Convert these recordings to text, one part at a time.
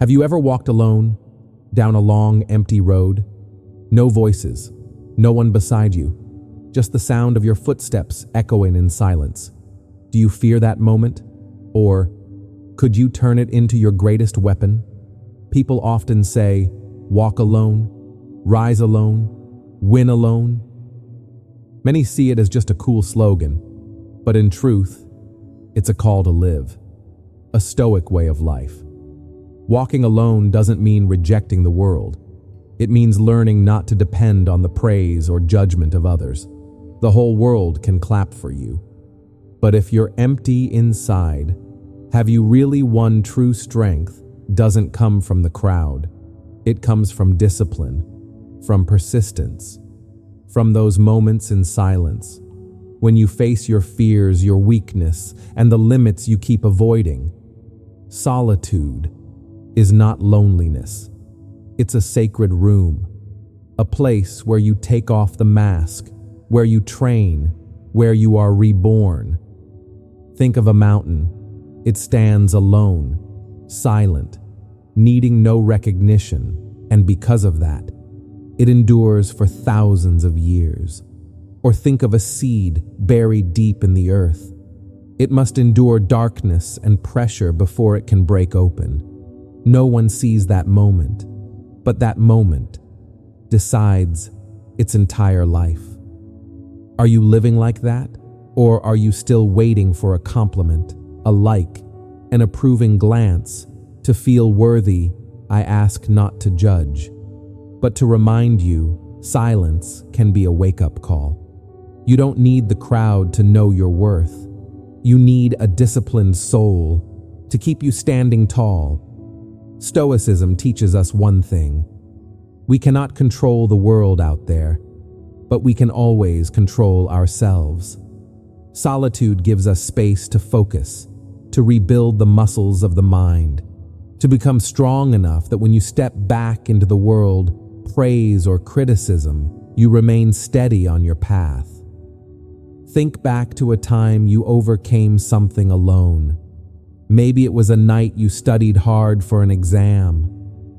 Have you ever walked alone down a long, empty road? No voices, no one beside you, just the sound of your footsteps echoing in silence. Do you fear that moment? Or could you turn it into your greatest weapon? People often say, walk alone, rise alone, win alone. Many see it as just a cool slogan, but in truth, it's a call to live, a Stoic way of life. Walking alone doesn't mean rejecting the world. It means learning not to depend on the praise or judgment of others. The whole world can clap for you. But if you're empty inside, have you really won? True strength doesn't come from the crowd. It comes from discipline, from persistence, from those moments in silence, when you face your fears, your weakness, and the limits you keep avoiding. Solitude is not loneliness. It's a sacred room, a place where you take off the mask, where you train, where you are reborn. Think of a mountain. It stands alone, silent, needing no recognition, and because of that, it endures for thousands of years. Or think of a seed buried deep in the earth. It must endure darkness and pressure before it can break open. No one sees that moment, but that moment decides its entire life. Are you living like that? Or are you still waiting for a compliment, a like, an approving glance? To feel worthy, I ask not to judge, but to remind you, silence can be a wake-up call. You don't need the crowd to know your worth. You need a disciplined soul to keep you standing tall. Stoicism teaches us one thing. We cannot control the world out there, but we can always control ourselves. Solitude gives us space to focus, to rebuild the muscles of the mind, to become strong enough that when you step back into the world, praise or criticism, you remain steady on your path. Think back to a time you overcame something alone. Maybe it was a night you studied hard for an exam.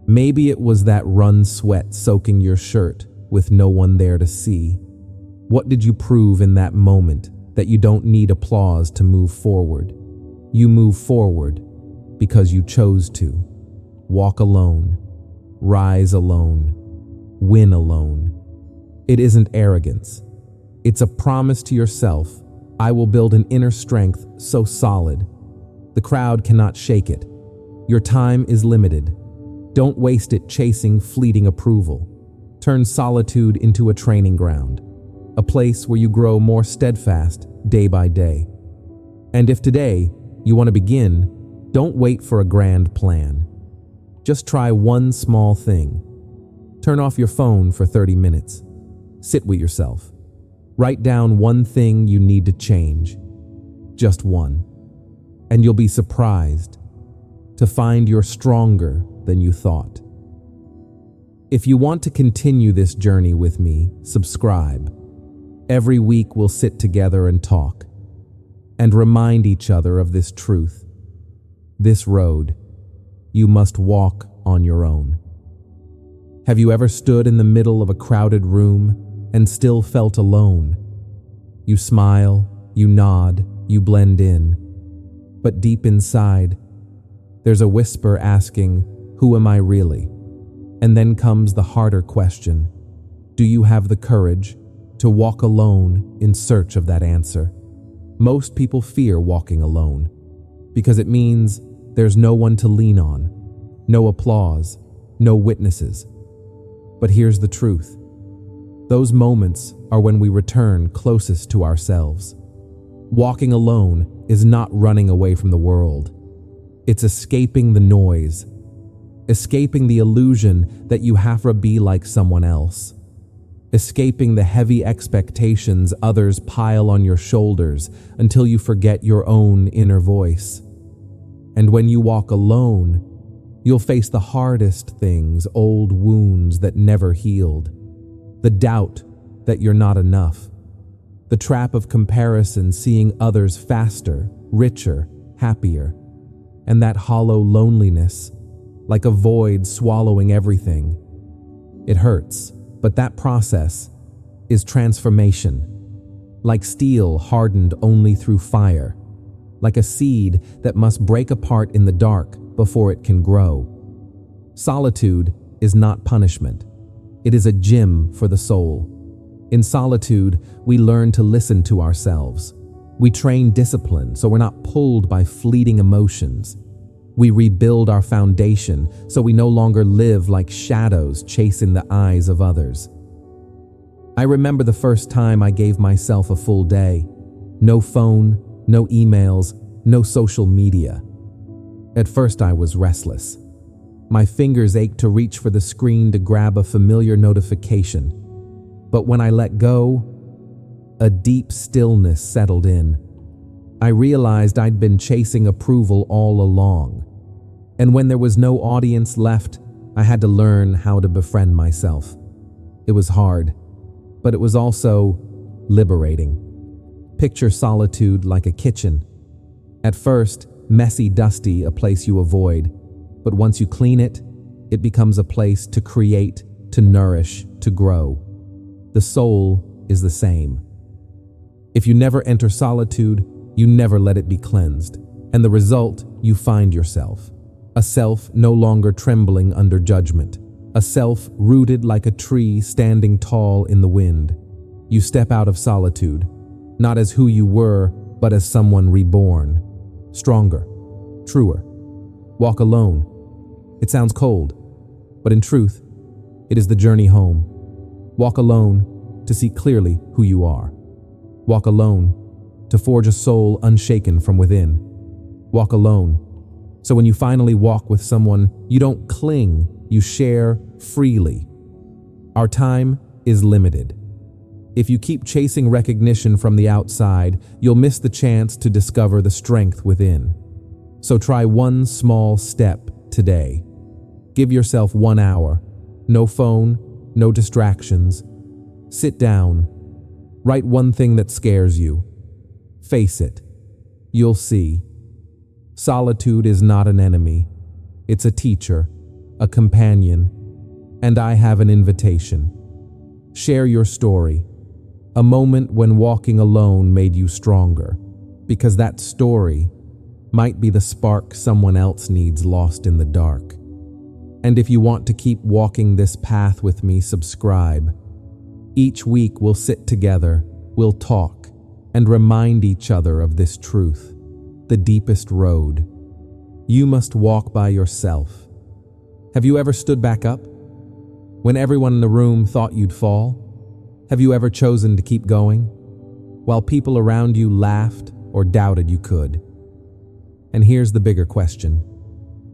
Maybe it was that run sweat soaking your shirt with no one there to see. What did you prove in that moment that you don't need applause to move forward? You move forward because you chose to. Walk alone, rise alone, win alone. It isn't arrogance. It's a promise to yourself. I will build an inner strength so solid, the crowd cannot shake it. Your time is limited. Don't waste it chasing fleeting approval. Turn solitude into a training ground, a place where you grow more steadfast day by day. And if today you want to begin, don't wait for a grand plan. Just try one small thing. Turn off your phone for 30 minutes. Sit with yourself. Write down one thing you need to change. Just one. And you'll be surprised to find you're stronger than you thought. If you want to continue this journey with me, subscribe. Every week we'll sit together and talk, and remind each other of this truth. This road, you must walk on your own. Have you ever stood in the middle of a crowded room and still felt alone? You smile, you nod, you blend in. But deep inside, there's a whisper asking, who am I really? And then comes the harder question. Do you have the courage to walk alone in search of that answer? Most people fear walking alone because it means there's no one to lean on, no applause, no witnesses. But here's the truth. Those moments are when we return closest to ourselves. Walking alone is not running away from the world. It's escaping the noise, escaping the illusion that you have to be like someone else, escaping the heavy expectations others pile on your shoulders until you forget your own inner voice. And when you walk alone, you'll face the hardest things, old wounds that never healed, the doubt that you're not enough, the trap of comparison, seeing others faster, richer, happier, and that hollow loneliness like a void swallowing everything. It hurts, but that process is transformation. Like steel hardened only through fire. Like a seed that must break apart in the dark before it can grow. Solitude is not punishment. It is a gym for the soul. In solitude, we learn to listen to ourselves. We train discipline so we're not pulled by fleeting emotions. We rebuild our foundation so we no longer live like shadows chasing the eyes of others. I remember the first time I gave myself a full day. No phone, no emails, no social media. At first I was restless. My fingers ached to reach for the screen to grab a familiar notification. But when I let go, a deep stillness settled in. I realized I'd been chasing approval all along. And when there was no audience left, I had to learn how to befriend myself. It was hard, but it was also liberating. Picture solitude like a kitchen. At first, messy, dusty, a place you avoid. But once you clean it, it becomes a place to create, to nourish, to grow. The soul is the same. If you never enter solitude, you never let it be cleansed. And the result, you find yourself. A self no longer trembling under judgment. A self rooted like a tree standing tall in the wind. You step out of solitude, not as who you were, but as someone reborn. Stronger, truer. Walk alone. It sounds cold, but in truth, it is the journey home. Walk alone to see clearly who you are. Walk alone to forge a soul unshaken from within. Walk alone so when you finally walk with someone, you don't cling, you share freely. Our time is limited. If you keep chasing recognition from the outside, you'll miss the chance to discover the strength within. So try one small step today. Give yourself 1 hour. No phone, no distractions. Sit down. Write one thing that scares you. Face it. You'll see. Solitude is not an enemy. It's a teacher, a companion, and I have an invitation. Share your story. A moment when walking alone made you stronger, because that story might be the spark someone else needs lost in the dark. And if you want to keep walking this path with me, subscribe. Each week we'll sit together, we'll talk, and remind each other of this truth. The deepest road. You must walk by yourself. Have you ever stood back up? When everyone in the room thought you'd fall? Have you ever chosen to keep going? While people around you laughed or doubted you could? And here's the bigger question.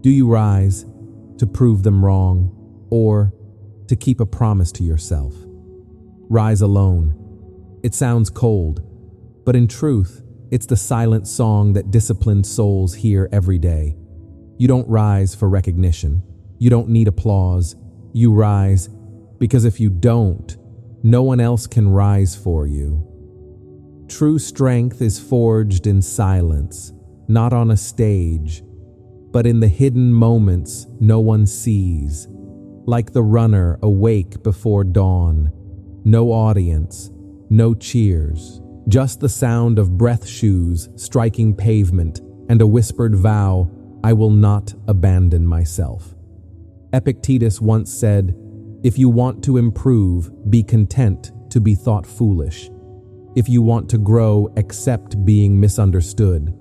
Do you rise to prove them wrong or to keep a promise to yourself? Rise alone. It sounds cold, but in truth, it's the silent song that disciplined souls hear every day. You don't rise for recognition. You don't need applause. You rise because if you don't, no one else can rise for you. True strength is forged in silence, not on a stage, but in the hidden moments no one sees. Like the runner awake before dawn. No audience, no cheers. Just the sound of breath shoes striking pavement and a whispered vow, I will not abandon myself. Epictetus once said, if you want to improve, be content to be thought foolish. If you want to grow, accept being misunderstood.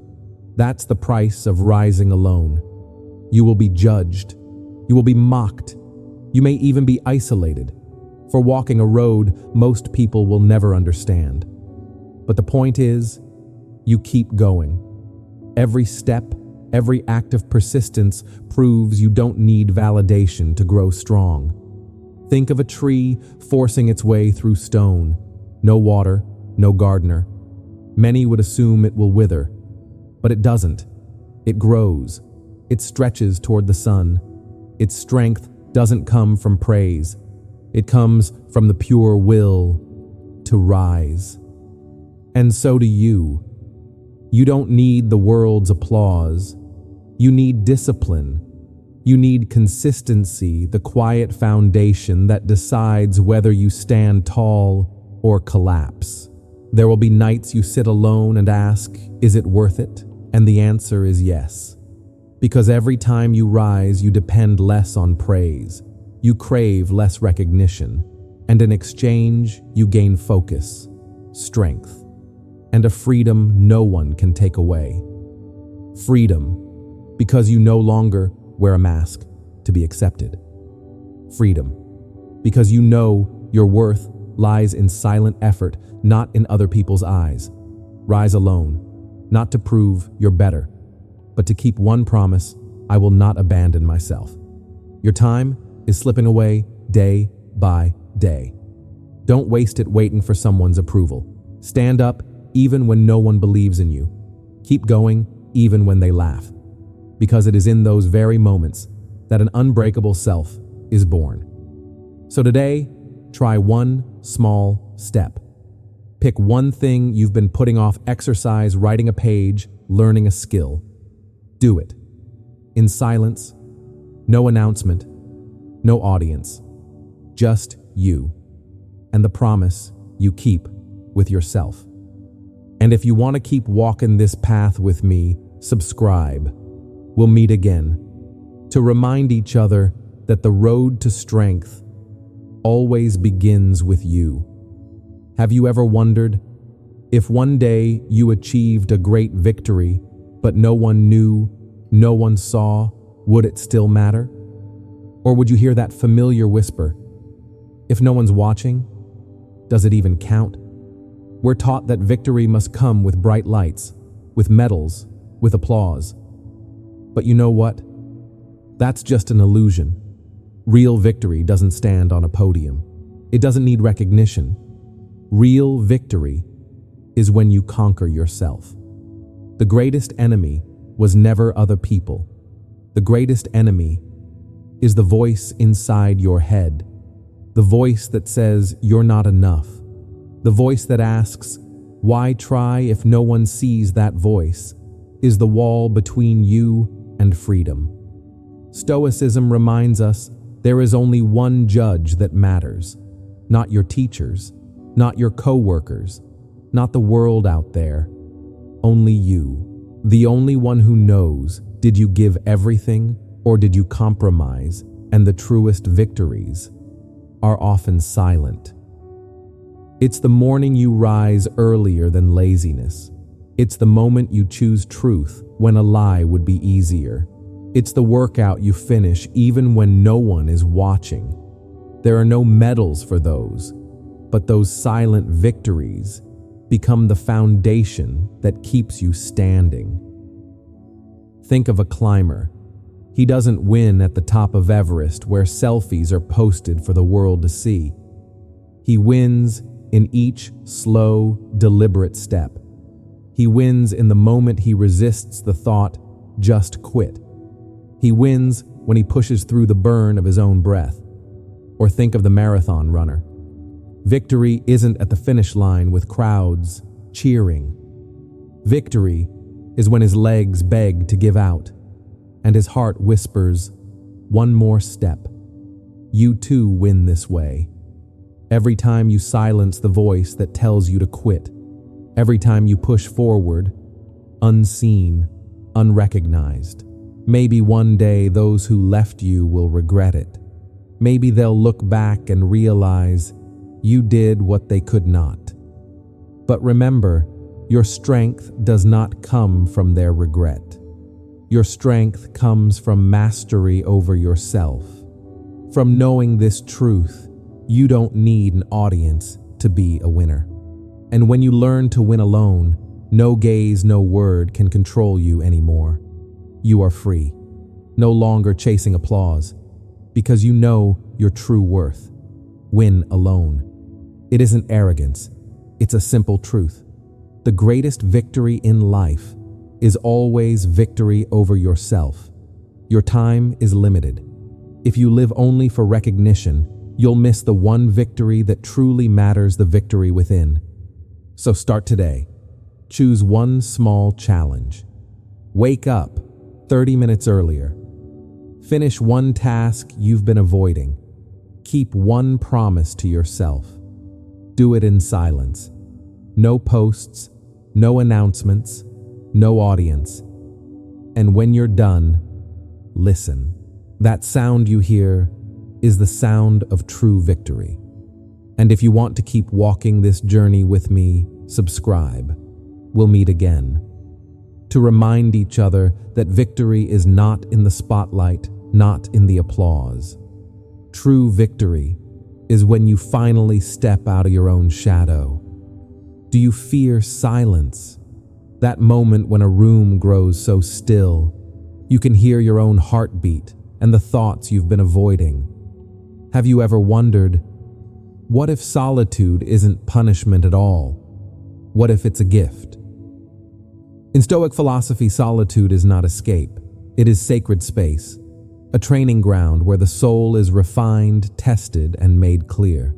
That's the price of rising alone. You will be judged. You will be mocked. You may even be isolated. For walking a road most people will never understand. But the point is, you keep going. Every step, every act of persistence proves you don't need validation to grow strong. Think of a tree forcing its way through stone. No water, no gardener. Many would assume it will wither, but it doesn't. It grows. It stretches toward the sun. Its strength doesn't come from praise. It comes from the pure will to rise. And so do you. You don't need the world's applause. You need discipline. You need consistency, the quiet foundation that decides whether you stand tall or collapse. There will be nights you sit alone and ask, is it worth it? And the answer is yes. Because every time you rise, you depend less on praise. You crave less recognition. And in exchange, you gain focus, strength, and a freedom no one can take away. Freedom, because you no longer wear a mask to be accepted. Freedom, because you know your worth lies in silent effort, not in other people's eyes. Rise alone, not to prove you're better, but to keep one promise: I will not abandon myself. Your time is slipping away day by day. Don't waste it waiting for someone's approval. Stand up even when no one believes in you. Keep going even when they laugh. Because it is in those very moments that an unbreakable self is born. So today, try one small step. Pick one thing you've been putting off: exercise, writing a page, learning a skill. Do it. In silence, no announcement, no audience, just you, and the promise you keep with yourself. And if you want to keep walking this path with me, subscribe. We'll meet again to remind each other that the road to strength always begins with you. Have you ever wondered if one day you achieved a great victory, but no one knew, no one saw, would it still matter? Or would you hear that familiar whisper, if no one's watching, does it even count? We're taught that victory must come with bright lights, with medals, with applause. But you know what? That's just an illusion. Real victory doesn't stand on a podium. It doesn't need recognition. Real victory is when you conquer yourself. The greatest enemy was never other people. The greatest enemy is the voice inside your head. The voice that says you're not enough. The voice that asks, why try if no one sees? That voice is the wall between you and freedom. Stoicism reminds us there is only one judge that matters. Not your teachers, not your co-workers, not the world out there. Only you, the only one who knows, did you give everything or did you compromise? And the truest victories are often silent. It's the morning you rise earlier than laziness. It's the moment you choose truth when a lie would be easier. It's the workout you finish even when no one is watching. There are no medals for those, but those silent victories become the foundation that keeps you standing. Think of a climber. He doesn't win at the top of Everest where selfies are posted for the world to see. He wins in each slow, deliberate step. He wins in the moment he resists the thought, just quit. He wins when he pushes through the burn of his own breath. Or think of the marathon runner. Victory isn't at the finish line with crowds cheering. Victory is when his legs beg to give out and his heart whispers, one more step. You too win this way. Every time you silence the voice that tells you to quit, every time you push forward, unseen, unrecognized, maybe one day those who left you will regret it. Maybe they'll look back and realize you did what they could not. But remember, your strength does not come from their regret. Your strength comes from mastery over yourself. From knowing this truth, you don't need an audience to be a winner. And when you learn to win alone, no gaze, no word can control you anymore. You are free, no longer chasing applause, because you know your true worth. Win alone. It isn't arrogance, it's a simple truth. The greatest victory in life is always victory over yourself. Your time is limited. If you live only for recognition, you'll miss the one victory that truly matters, the victory within. So start today. Choose one small challenge. Wake up 30 minutes earlier. Finish one task you've been avoiding. Keep one promise to yourself. Do it in silence. No posts, no announcements, no audience. And when you're done, listen. That sound you hear is the sound of true victory. And if you want to keep walking this journey with me, subscribe. We'll meet again. To remind each other that victory is not in the spotlight, not in the applause. True victory is when you finally step out of your own shadow. Do you fear silence? That moment when a room grows so still, you can hear your own heartbeat and the thoughts you've been avoiding. Have you ever wondered, what if solitude isn't punishment at all? What if it's a gift? In Stoic philosophy, solitude is not escape. It is sacred space, a training ground where the soul is refined, tested, and made clear.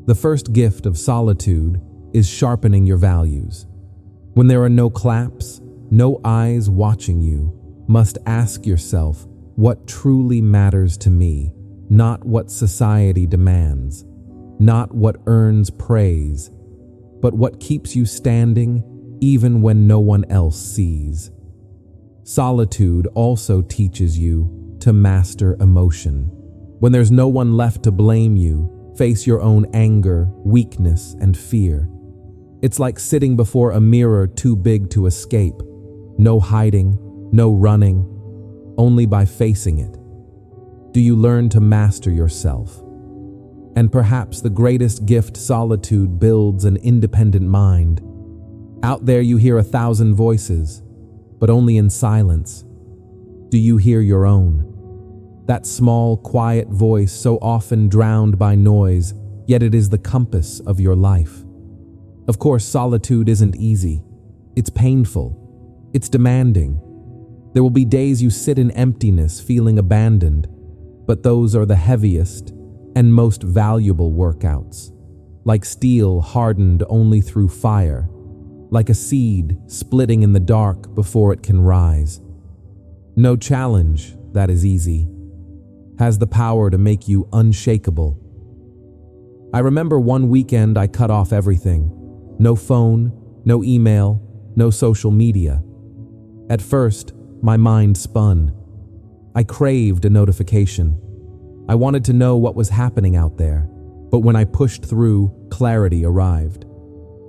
The first gift of solitude is sharpening your values. When there are no claps, no eyes watching you, must ask yourself what truly matters to me, not what society demands, not what earns praise, but what keeps you standing even when no one else sees. Solitude also teaches you to master emotion. When there's no one left to blame you, face your own anger, weakness, and fear. It's like sitting before a mirror too big to escape. No hiding, no running, only by facing it. Do you learn to master yourself? And perhaps the greatest gift solitude builds an independent mind. Out there you hear 1,000 voices, but only in silence. Do you hear your own? That small, quiet voice so often drowned by noise, yet it is the compass of your life. Of course, solitude isn't easy. It's painful. It's demanding. There will be days you sit in emptiness, feeling abandoned, but those are the heaviest and most valuable workouts. Like steel hardened only through fire, like a seed splitting in the dark before it can rise. No challenge that is easy has the power to make you unshakable. I remember one weekend I cut off everything. No phone, no email, no social media. At first, my mind spun. I craved a notification. I wanted to know what was happening out there, but when I pushed through, clarity arrived.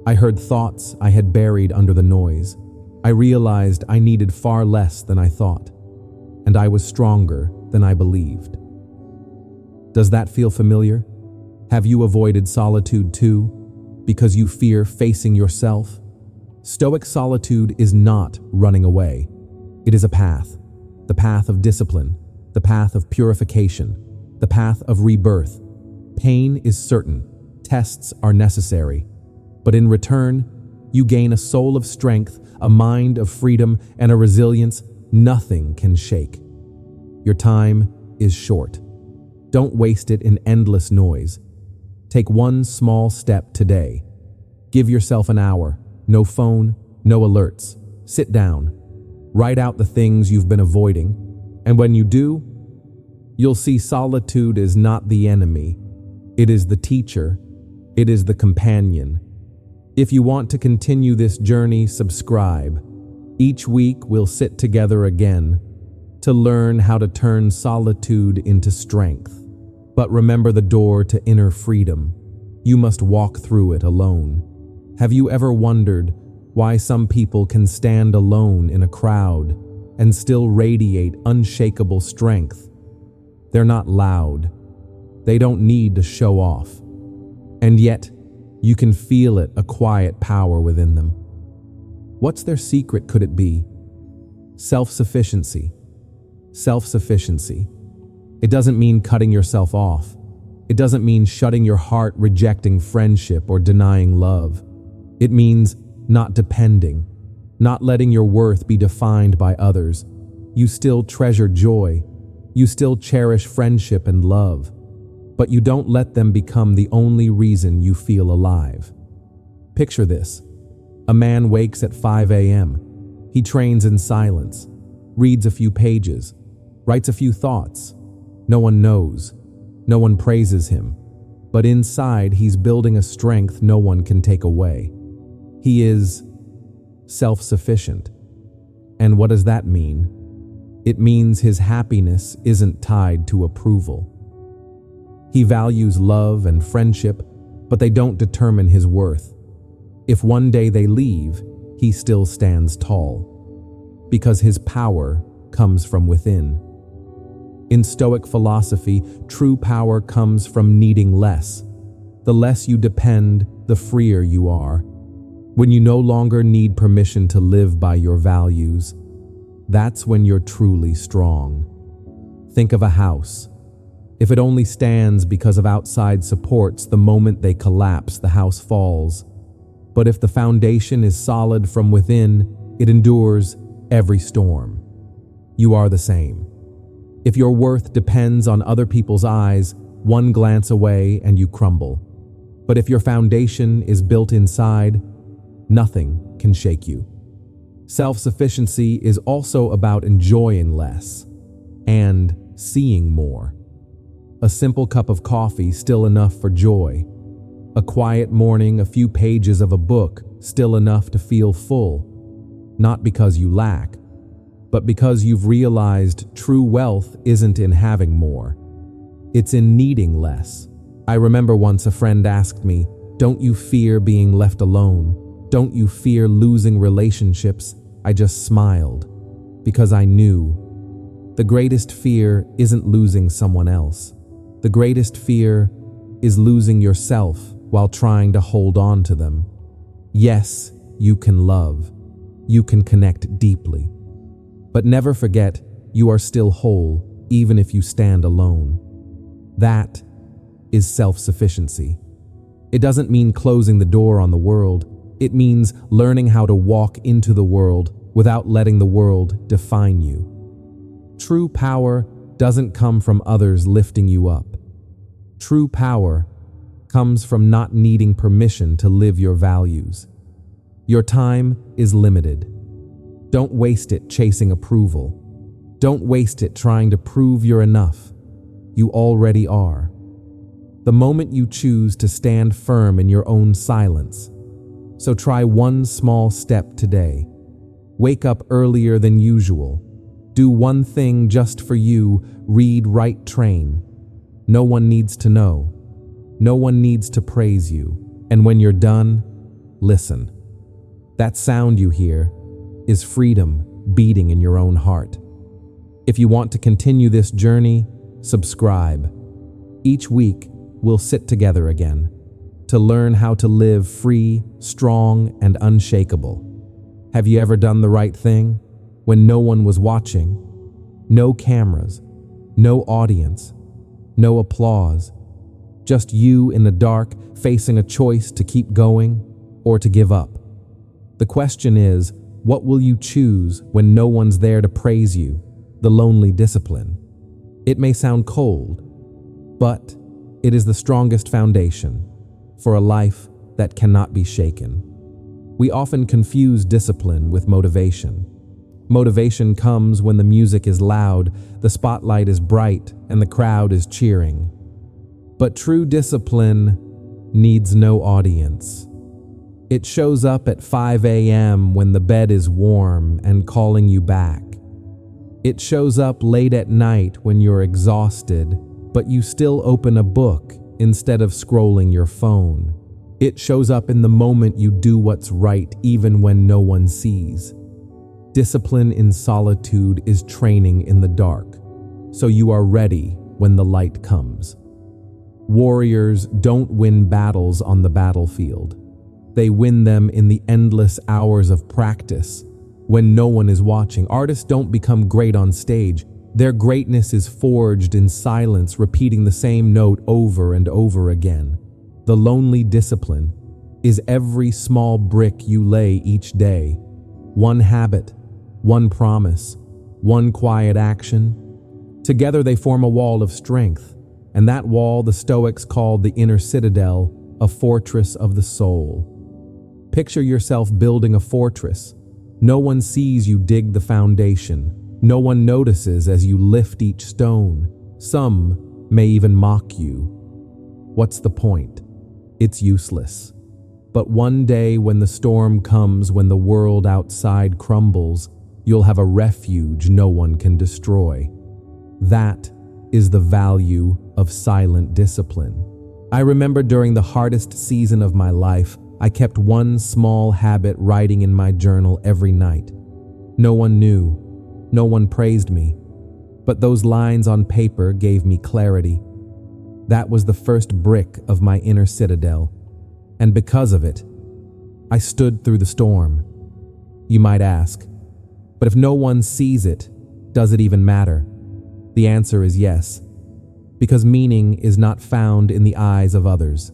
I heard thoughts I had buried under the noise. I realized I needed far less than I thought, and I was stronger than I believed. Does that feel familiar? Have you avoided solitude too, because you fear facing yourself? Stoic solitude is not running away. It is a path, the path of discipline, the path of purification, the path of rebirth. Pain is certain, tests are necessary, but in return, you gain a soul of strength, a mind of freedom, and a resilience nothing can shake. Your time is short. Don't waste it in endless noise. Take one small step today. Give yourself an hour. No phone, no alerts. Sit down. Write out the things you've been avoiding. And when you do, you'll see solitude is not the enemy. It is the teacher. It is the companion. If you want to continue this journey, subscribe. Each week we'll sit together again to learn how to turn solitude into strength. But remember the door to inner freedom. You must walk through it alone. Have you ever wondered why some people can stand alone in a crowd and still radiate unshakable strength? They're not loud. They don't need to show off. And yet, you can feel it, a quiet power within them. What's their secret could it be? Self-sufficiency. Self-sufficiency. It doesn't mean cutting yourself off. It doesn't mean shutting your heart, rejecting friendship, or denying love. It means not depending, not letting your worth be defined by others. You still treasure joy. You still cherish friendship and love, but you don't let them become the only reason you feel alive. Picture this. A man wakes at 5 a.m. He trains in silence, reads a few pages, writes a few thoughts. No one knows. No one praises him. But inside, he's building a strength no one can take away. He is self-sufficient. And what does that mean? It means his happiness isn't tied to approval. He values love and friendship, but they don't determine his worth. If one day they leave, he still stands tall, because his power comes from within. In Stoic philosophy, true power comes from needing less. The less you depend, the freer you are. When you no longer need permission to live by your values, that's when you're truly strong. Think of a house. If it only stands because of outside supports, the moment they collapse, the house falls. But if the foundation is solid from within, it endures every storm. You are the same. If your worth depends on other people's eyes, one glance away and you crumble. But if your foundation is built inside, nothing can shake you. Self-sufficiency is also about enjoying less and seeing more. A simple cup of coffee, still enough for joy. A quiet morning, a few pages of a book, still enough to feel full. Not because you lack, but because you've realized true wealth isn't in having more. It's in needing less. I remember once a friend asked me, "Don't you fear being left alone? Don't you fear losing relationships?" I just smiled, because I knew the greatest fear isn't losing someone else. The greatest fear is losing yourself while trying to hold on to them. Yes, you can love. You can connect deeply. But never forget, you are still whole, even if you stand alone. That is self-sufficiency. It doesn't mean closing the door on the world. It means learning how to walk into the world without letting the world define you. True power doesn't come from others lifting you up. True power comes from not needing permission to live your values. Your time is limited. Don't waste it chasing approval. Don't waste it trying to prove you're enough. You already are. The moment you choose to stand firm in your own silence. So try one small step today. Wake up earlier than usual. Do one thing just for you. Read right train. No one needs to know. No one needs to praise you. And when you're done, listen. That sound you hear is freedom beating in your own heart. If you want to continue this journey, subscribe. Each week, we'll sit together again to learn how to live free, strong, and unshakable. Have you ever done the right thing when no one was watching? No cameras, no audience, no applause. Just you in the dark facing a choice to keep going or to give up. The question is, what will you choose when no one's there to praise you? The lonely discipline. It may sound cold, but it is the strongest foundation for a life that cannot be shaken. We often confuse discipline with motivation. Motivation comes when the music is loud, the spotlight is bright, and the crowd is cheering. But true discipline needs no audience. It shows up at 5 a.m. when the bed is warm and calling you back. It shows up late at night when you're exhausted, but you still open a book instead of scrolling your phone. It shows up in the moment you do what's right even when no one sees. Discipline in solitude is training in the dark, so you are ready when the light comes. Warriors don't win battles on the battlefield. They win them in the endless hours of practice when no one is watching. Artists don't become great on stage. Their greatness is forged in silence, repeating the same note over and over again. The lonely discipline is every small brick you lay each day. One habit, one promise, one quiet action. Together they form a wall of strength, and that wall the Stoics called the inner citadel, a fortress of the soul. Picture yourself building a fortress. No one sees you dig the foundation, No one notices as you lift each stone. Some may even mock you. What's the point? It's useless. But one day when the storm comes, when the world outside crumbles, you'll have a refuge no one can destroy. That is the value of silent discipline. I remember during the hardest season of my life, I kept one small habit writing in my journal every night. No one knew, no one praised me, but those lines on paper gave me clarity. That was the first brick of my inner citadel, and because of it, I stood through the storm. You might ask, but if no one sees it, does it even matter? The answer is yes, because meaning is not found in the eyes of others.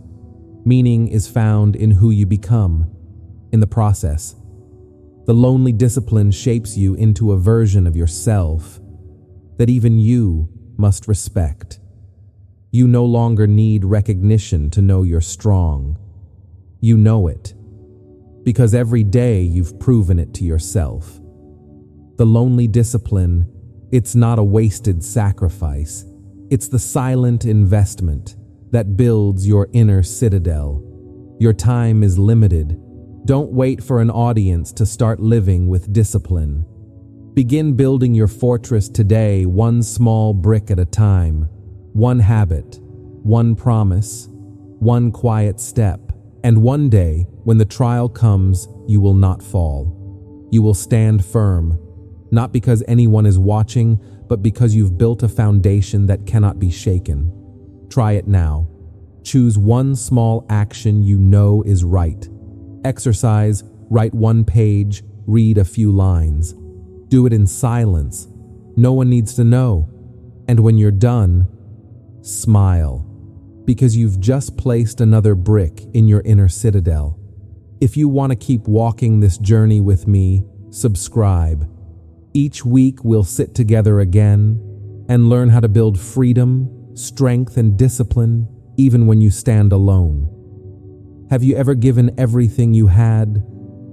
Meaning is found in who you become, in the process. The lonely discipline shapes you into a version of yourself that even you must respect. You no longer need recognition to know you're strong. You know it, because every day you've proven it to yourself. The lonely discipline, it's not a wasted sacrifice. It's the silent investment that builds your inner citadel. Your time is limited. Don't wait for an audience to start living with discipline. Begin building your fortress today, one small brick at a time, one habit, one promise, one quiet step. And one day, when the trial comes, you will not fall. You will stand firm, not because anyone is watching, but because you've built a foundation that cannot be shaken. Try it now. Choose one small action you know is right. Exercise, write one page, read a few lines. Do it in silence. No one needs to know. And when you're done, smile, because you've just placed another brick in your inner citadel. If you want to keep walking this journey with me, subscribe. Each week we'll sit together again and learn how to build freedom, strength, and discipline even when you stand alone. Have you ever given everything you had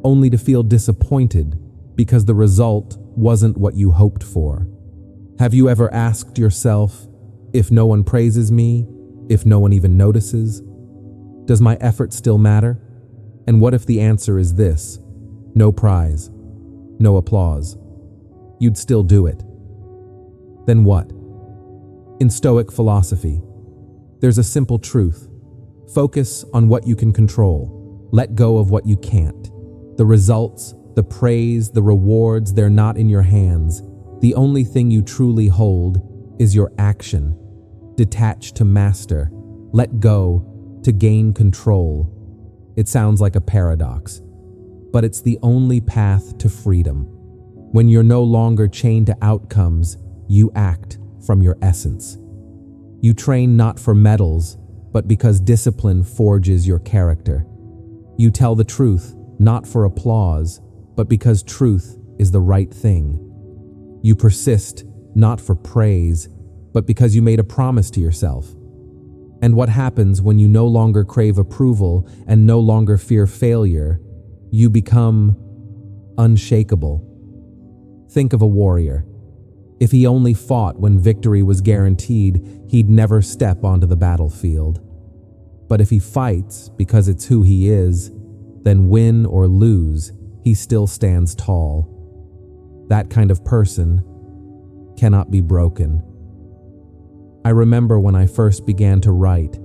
only to feel disappointed because the result wasn't what you hoped for? Have you ever asked yourself, if no one praises me, if no one even notices, does my effort still matter? And what if the answer is this: no prize, no applause? You'd still do it. Then what? In Stoic philosophy, there's a simple truth. Focus on what you can control. Let go of what you can't. The results, the praise, the rewards, they're not in your hands. The only thing you truly hold is your action. Detach to master. Let go to gain control. It sounds like a paradox, but it's the only path to freedom. When you're no longer chained to outcomes, you act from your essence. You train not for medals, but because discipline forges your character. You tell the truth, not for applause, but because truth is the right thing. You persist, not for praise, but because you made a promise to yourself. And what happens when you no longer crave approval and no longer fear failure? You become unshakable. Think of a warrior. If he only fought when victory was guaranteed, he'd never step onto the battlefield. But if he fights because it's who he is, then win or lose, he still stands tall. That kind of person cannot be broken. I remember when I first began to write,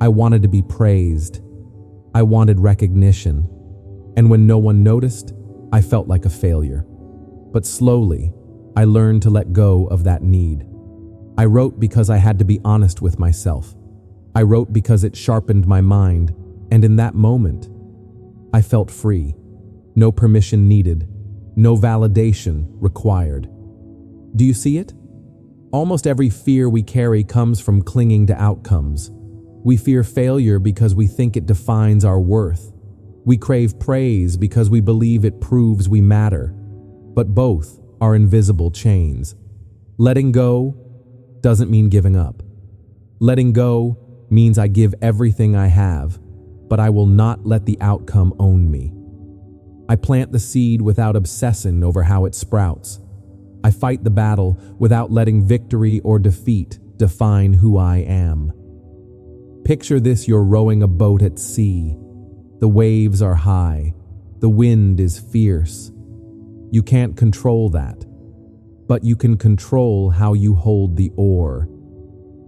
I wanted to be praised. I wanted recognition. And when no one noticed, I felt like a failure. But slowly, I learned to let go of that need. I wrote because I had to be honest with myself. I wrote because it sharpened my mind, and in that moment, I felt free. No permission needed, no validation required. Do you see it? Almost every fear we carry comes from clinging to outcomes. We fear failure because we think it defines our worth. We crave praise because we believe it proves we matter. But both are invisible chains. Letting go doesn't mean giving up. Letting go means I give everything I have, but I will not let the outcome own me. I plant the seed without obsessing over how it sprouts. I fight the battle without letting victory or defeat define who I am. Picture this: you're rowing a boat at sea. The waves are high. The wind is fierce. You can't control that, but you can control how you hold the oar.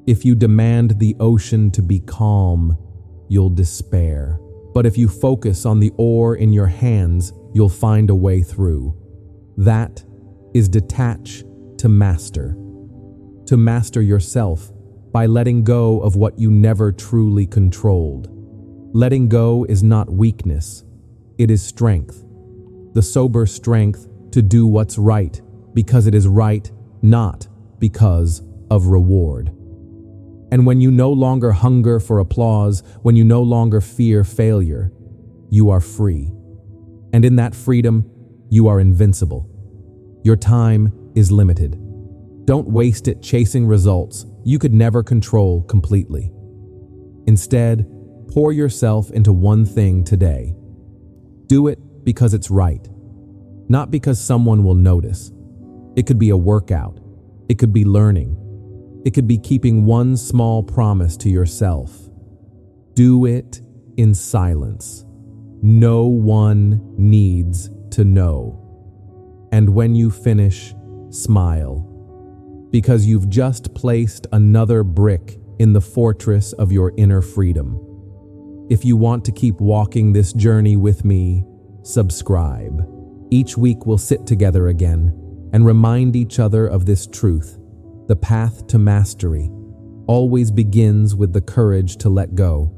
If you demand the ocean to be calm, you'll despair. But if you focus on the oar in your hands, you'll find a way through. That is detach to master. To master yourself by letting go of what you never truly controlled. Letting go is not weakness, it is strength. The sober strength to do what's right because it is right, not because of reward. And when you no longer hunger for applause, when you no longer fear failure, you are free. And in that freedom, you are invincible. Your time is limited. Don't waste it chasing results you could never control completely. Instead, pour yourself into one thing today. Do it because it's right, not because someone will notice. It could be a workout. It could be learning. It could be keeping one small promise to yourself. Do it in silence. No one needs to know. And when you finish, smile, because you've just placed another brick in the fortress of your inner freedom. If you want to keep walking this journey with me, subscribe. Each week we'll sit together again and remind each other of this truth. The path to mastery always begins with the courage to let go.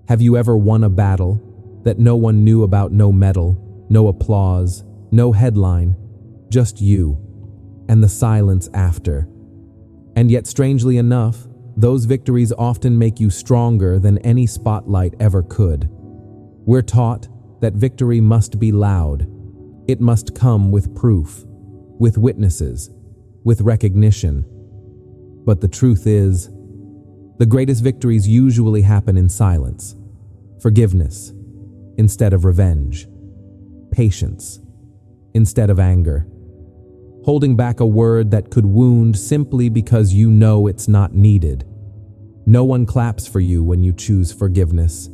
Have you ever won a battle that no one knew about? No medal, no applause, no headline, just you and the silence after. And yet, strangely enough, those victories often make you stronger than any spotlight ever could. We're taught that victory must be loud. It must come with proof, with witnesses, with recognition. But the truth is, the greatest victories usually happen in silence. Forgiveness instead of revenge. Patience instead of anger. Holding back a word that could wound simply because you know it's not needed. No one claps for you when you choose forgiveness.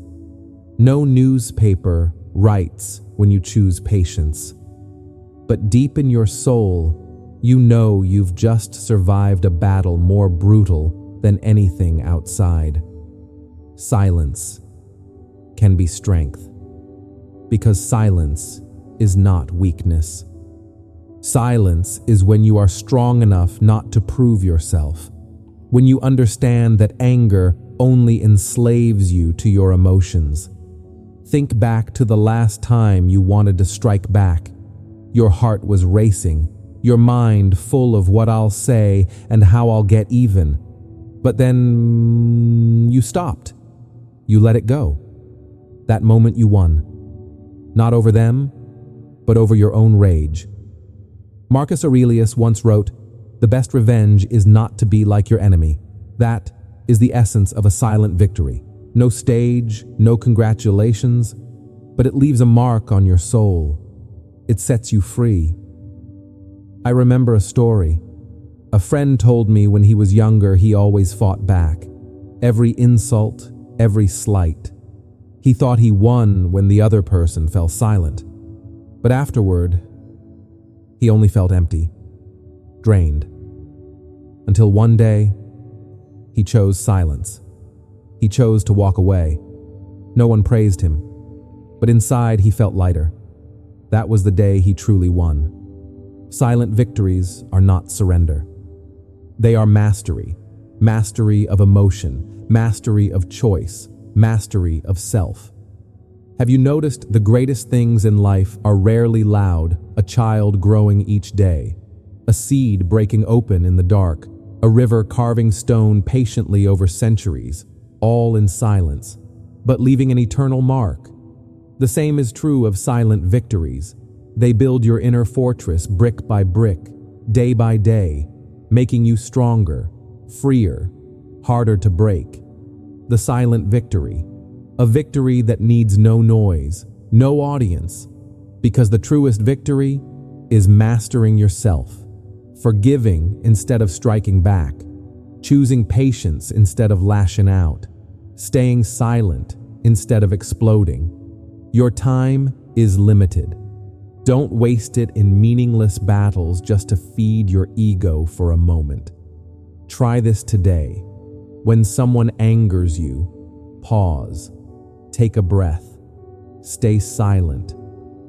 No newspaper writes when you choose patience. But deep in your soul, you know you've just survived a battle more brutal than anything outside. Silence can be strength, because silence is not weakness. Silence is when you are strong enough not to prove yourself, when you understand that anger only enslaves you to your emotions. Think back to the last time you wanted to strike back. Your heart was racing, your mind full of what I'll say and how I'll get even. But then you stopped. You let it go. That moment you won. Not over them, but over your own rage. Marcus Aurelius once wrote, "The best revenge is not to be like your enemy." That is the essence of a silent victory. No stage, no congratulations, but it leaves a mark on your soul. It sets you free. I remember a story. A friend told me when he was younger he always fought back. Every insult, every slight. He thought he won when the other person fell silent. But afterward, he only felt empty, drained. Until one day, he chose silence. He chose to walk away. No one praised him, but inside he felt lighter. That was the day he truly won. Silent victories are not surrender. They are mastery. Mastery of emotion, mastery of choice, mastery of self. Have you noticed the greatest things in life are rarely loud? A child growing each day, a seed breaking open in the dark, a river carving stone patiently over centuries, all in silence, but leaving an eternal mark. The same is true of silent victories. They build your inner fortress brick by brick, day by day, making you stronger, freer, harder to break. The silent victory, a victory that needs no noise, no audience, because the truest victory is mastering yourself, forgiving instead of striking back, choosing patience instead of lashing out, staying silent instead of exploding. Your time is limited. Don't waste it in meaningless battles just to feed your ego for a moment. Try this today. When someone angers you, pause, take a breath, stay silent,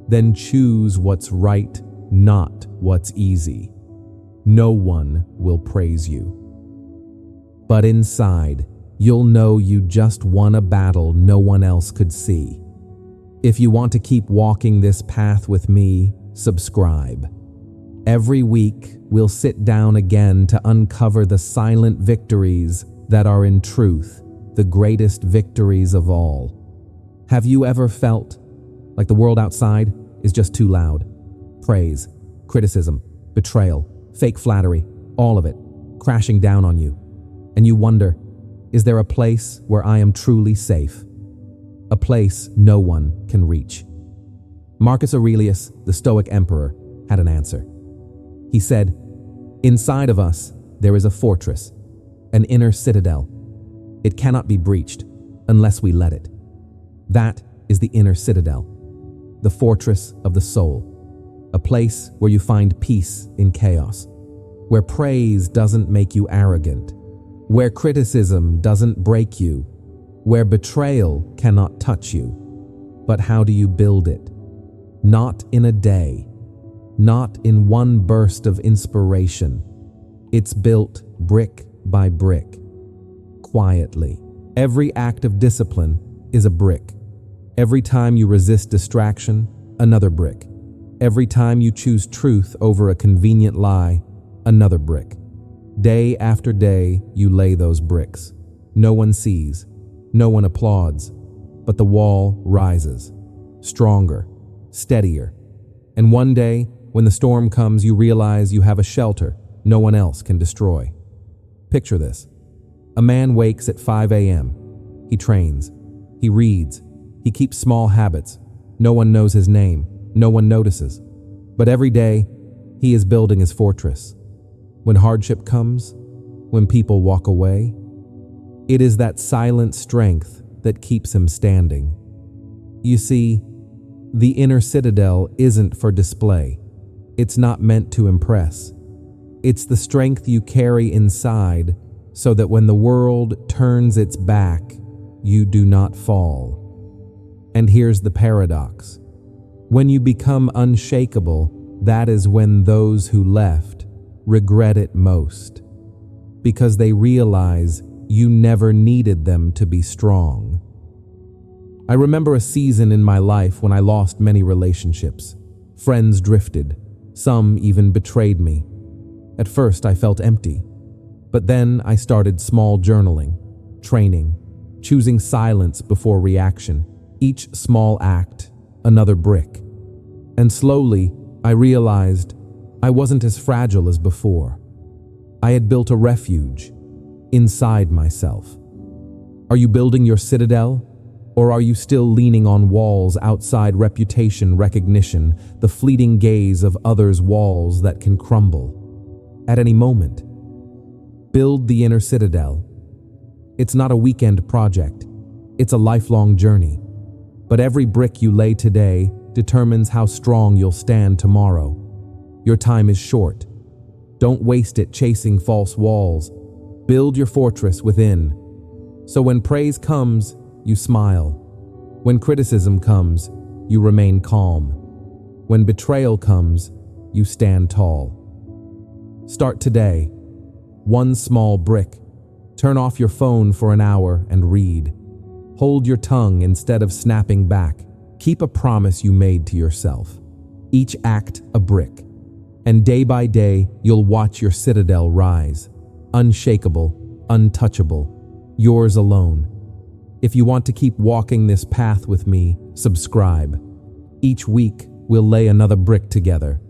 then choose what's right, not what's easy. No one will praise you. But inside, you'll know you just won a battle no one else could see. If you want to keep walking this path with me, subscribe. Every week, we'll sit down again to uncover the silent victories that are in truth the greatest victories of all. Have you ever felt like the world outside is just too loud? Praise, criticism, betrayal, fake flattery, all of it crashing down on you. And you wonder, is there a place where I am truly safe? A place no one can reach. Marcus Aurelius, the Stoic emperor, had an answer. He said, "Inside of us, there is a fortress, an inner citadel. It cannot be breached unless we let it." That is the inner citadel, the fortress of the soul, a place where you find peace in chaos, where praise doesn't make you arrogant, where criticism doesn't break you, where betrayal cannot touch you. But how do you build it? Not in a day, not in one burst of inspiration. It's built brick by brick, quietly. Every act of discipline is a brick. Every time you resist distraction, another brick. Every time you choose truth over a convenient lie, another brick. Day after day, you lay those bricks. No one sees, no one applauds, but the wall rises, stronger, steadier. And one day, when the storm comes, you realize you have a shelter no one else can destroy. Picture this. A man wakes at 5 a.m. He trains, he reads, he keeps small habits. No one knows his name, no one notices. But every day, he is building his fortress. When hardship comes, when people walk away, it is that silent strength that keeps him standing. You see, the inner citadel isn't for display. It's not meant to impress. It's the strength you carry inside so that when the world turns its back, you do not fall. And here's the paradox. When you become unshakable, that is when those who left regret it most, because they realize you never needed them to be strong. I remember a season in my life when I lost many relationships. Friends drifted. Some even betrayed me. At first, I felt empty. But then I started small journaling, training, choosing silence before reaction. Each small act, another brick. And slowly, I realized I wasn't as fragile as before. I had built a refuge inside myself. Are you building your citadel? Or are you still leaning on walls outside reputation, recognition, the fleeting gaze of others' walls that can crumble at any moment? Build the inner citadel. It's not a weekend project. It's a lifelong journey. But every brick you lay today determines how strong you'll stand tomorrow. Your time is short. Don't waste it chasing false walls. Build your fortress within. So when praise comes, you smile. When criticism comes, you remain calm. When betrayal comes, you stand tall. Start today. One small brick. Turn off your phone for an hour and read. Hold your tongue instead of snapping back. Keep a promise you made to yourself. Each act a brick. And day by day, you'll watch your citadel rise. Unshakable, untouchable, yours alone. If you want to keep walking this path with me, subscribe. Each week, we'll lay another brick together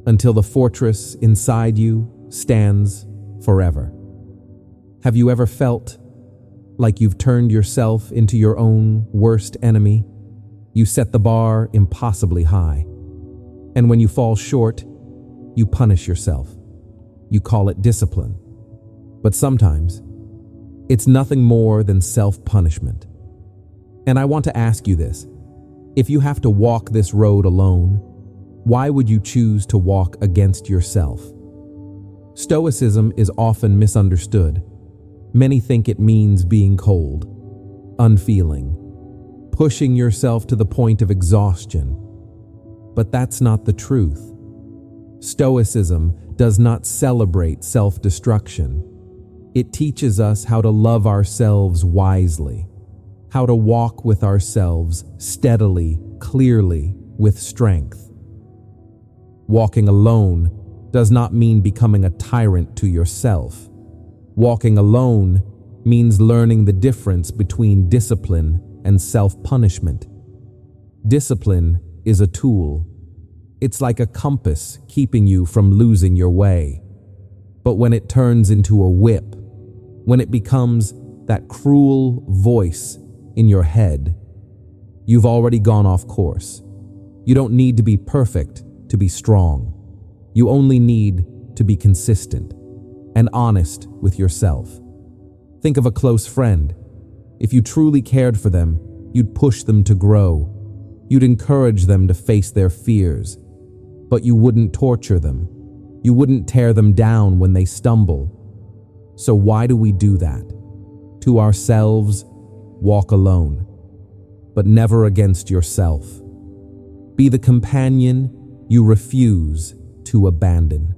until the fortress inside you stands forever. Have you ever felt like you've turned yourself into your own worst enemy? You set the bar impossibly high. And when you fall short, you punish yourself. You call it discipline. But sometimes, it's nothing more than self-punishment. And I want to ask you this. If you have to walk this road alone, why would you choose to walk against yourself? Stoicism is often misunderstood. Many think it means being cold, unfeeling, pushing yourself to the point of exhaustion. But that's not the truth. Stoicism does not celebrate self-destruction. It teaches us how to love ourselves wisely, how to walk with ourselves steadily, clearly, with strength. Walking alone does not mean becoming a tyrant to yourself. Walking alone means learning the difference between discipline and self-punishment. Discipline is a tool. It's like a compass keeping you from losing your way. But when it turns into a whip, when it becomes that cruel voice in your head, you've already gone off course. You don't need to be perfect to be strong. You only need to be consistent and honest with yourself. Think of a close friend. If you truly cared for them, you'd push them to grow. You'd encourage them to face their fears. But you wouldn't torture them. You wouldn't tear them down when they stumble. So why do we do that? To ourselves, walk alone, but never against yourself. Be the companion you refuse to abandon.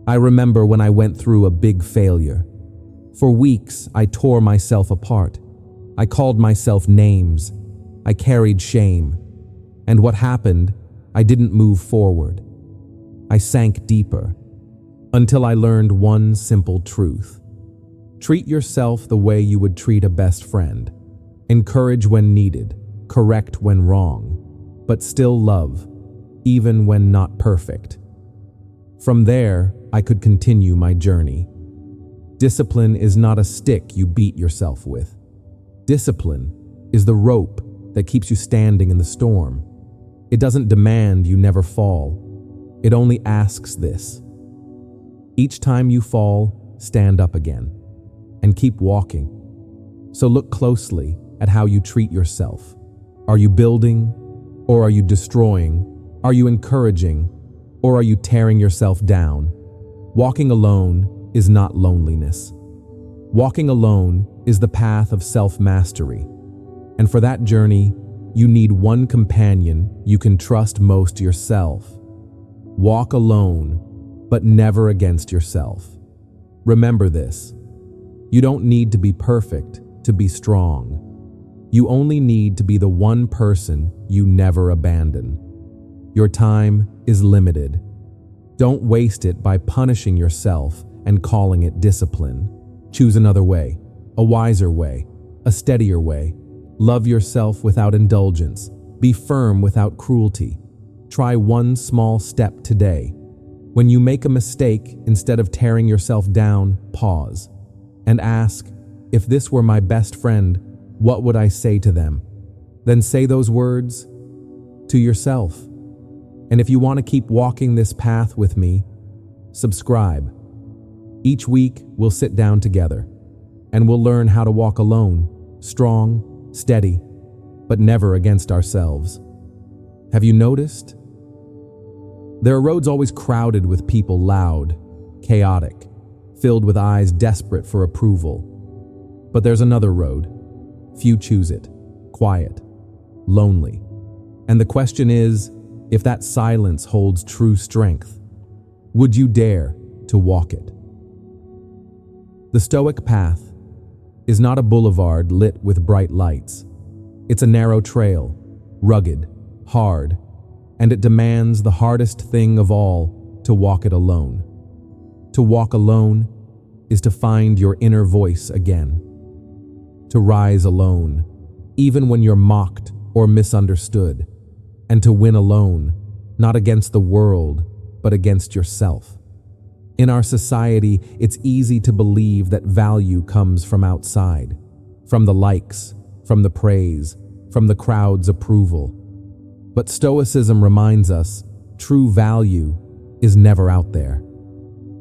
I remember when I went through a big failure. For weeks, I tore myself apart. I called myself names. I carried shame. And what happened? I didn't move forward. I sank deeper until I learned one simple truth. Treat yourself the way you would treat a best friend. Encourage when needed, correct when wrong, but still love, even when not perfect. From there, I could continue my journey. Discipline is not a stick you beat yourself with. Discipline is the rope that keeps you standing in the storm. It doesn't demand you never fall. It only asks this. Each time you fall, stand up again and keep walking. So look closely at how you treat yourself. Are you building or are you destroying? Are you encouraging or are you tearing yourself down? Walking alone is not loneliness. Walking alone is the path of self-mastery. And for that journey, you need one companion you can trust most: yourself. Walk alone, but never against yourself. Remember this. You don't need to be perfect to be strong. You only need to be the one person you never abandon. Your time is limited. Don't waste it by punishing yourself and calling it discipline. Choose another way, a wiser way, a steadier way. Love yourself without indulgence. Be firm without cruelty. Try one small step today. When you make a mistake, instead of tearing yourself down, pause and ask, if this were my best friend, what would I say to them? Then say those words to yourself. And if you want to keep walking this path with me, subscribe. Each week, we'll sit down together and we'll learn how to walk alone, strong, steady, but never against ourselves. Have you noticed? There are roads always crowded with people, loud, chaotic, filled with eyes desperate for approval. But there's another road. Few choose it, quiet, lonely. And the question is, if that silence holds true strength, would you dare to walk it? The Stoic path is not a boulevard lit with bright lights. It's a narrow trail, rugged, hard, and it demands the hardest thing of all: to walk it alone. To walk alone is to find your inner voice again. To rise alone, even when you're mocked or misunderstood. And to win alone, not against the world, but against yourself. In our society, it's easy to believe that value comes from outside, from the likes, from the praise, from the crowd's approval. But Stoicism reminds us, true value is never out there.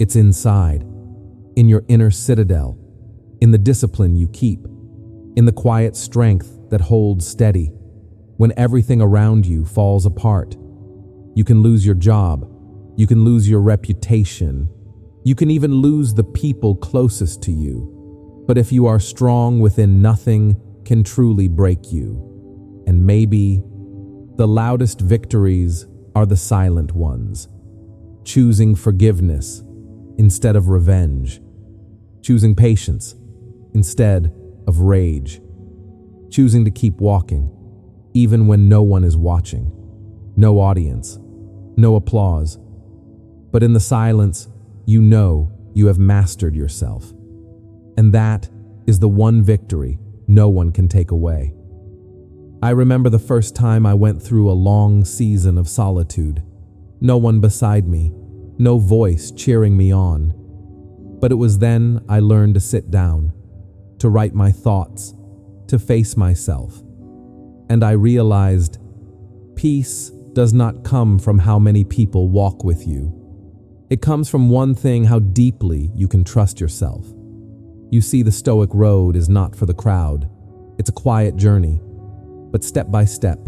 It's inside, in your inner citadel, in the discipline you keep, in the quiet strength that holds steady. When everything around you falls apart, you can lose your job, you can lose your reputation, you can even lose the people closest to you. But if you are strong within, nothing can truly break you. And maybe the loudest victories are the silent ones. Choosing forgiveness instead of revenge. Choosing patience instead of rage. Choosing to keep walking, even when no one is watching. No audience, no applause. But in the silence, you know you have mastered yourself. And that is the one victory no one can take away. I remember the first time I went through a long season of solitude. No one beside me, no voice cheering me on. But it was then I learned to sit down, to write my thoughts, to face myself. And I realized peace does not come from how many people walk with you. It comes from one thing: how deeply you can trust yourself. You see, the Stoic road is not for the crowd. It's a quiet journey, but step by step,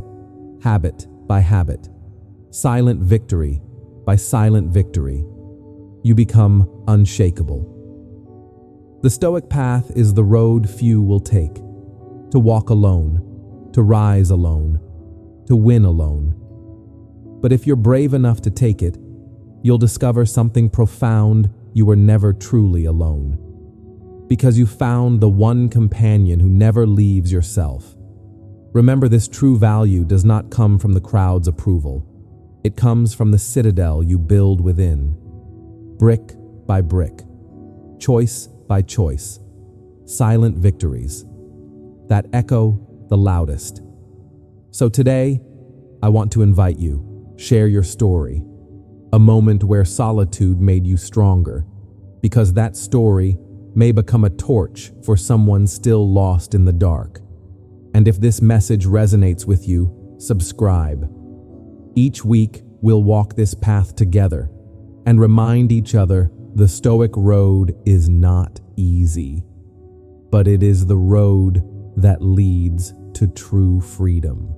habit by habit, silent victory by silent victory, you become unshakable. The Stoic path is the road few will take, to walk alone, to rise alone, to win alone. But if you're brave enough to take it, you'll discover something profound: you were never truly alone. Because you found the one companion who never leaves yourself. Remember, this true value does not come from the crowd's approval. It comes from the citadel you build within. Brick by brick, choice by choice, silent victories that echo the loudest. So today, I want to invite you, share your story, a moment where solitude made you stronger, because that story may become a torch for someone still lost in the dark. And if this message resonates with you, subscribe. Each week, we'll walk this path together and remind each other the Stoic road is not easy, but it is the road that leads to true freedom.